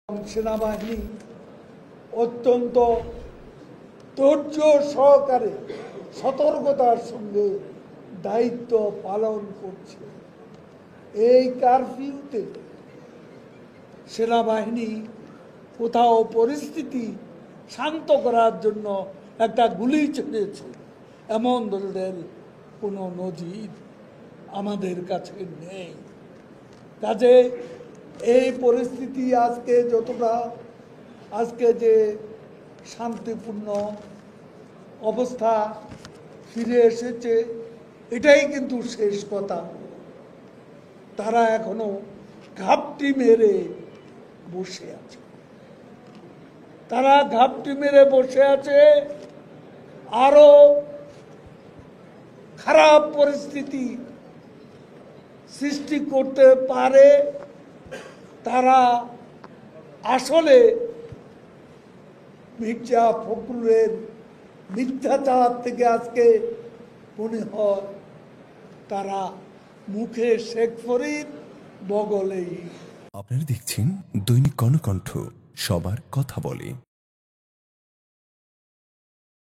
সেনাবাহিনী অত্যন্ত ধৈর্য সহকারে সতর্কতার সঙ্গে দায়িত্ব পালন করছে। এই কারফিউতে সেনাবাহিনী কোথাও পরিস্থিতি শান্ত করার জন্য একটা গুলি ছেড়েছে এমন ধরনের কোনো নজির আমাদের কাছে নেই। কাজে এই পরিস্থিতি আজকে যে শান্তিপূর্ণ অবস্থা ফিরে এসেছে, এটাই কিন্তু শেষ কথা। তারা এখনো ঘাপটি মেরে বসে আছে, আরো খারাপ পরিস্থিতি সৃষ্টি করতে পারে। তারা আসলে মির্জা ফখরুলের মিথ্যাচার থেকে আজকে মনে হয় তারা মুখে শেখ ফরিদ, বগলেই। আপনারা দেখছেন দৈনিক কর্ণকণ্ঠ, সবার কথা বলে।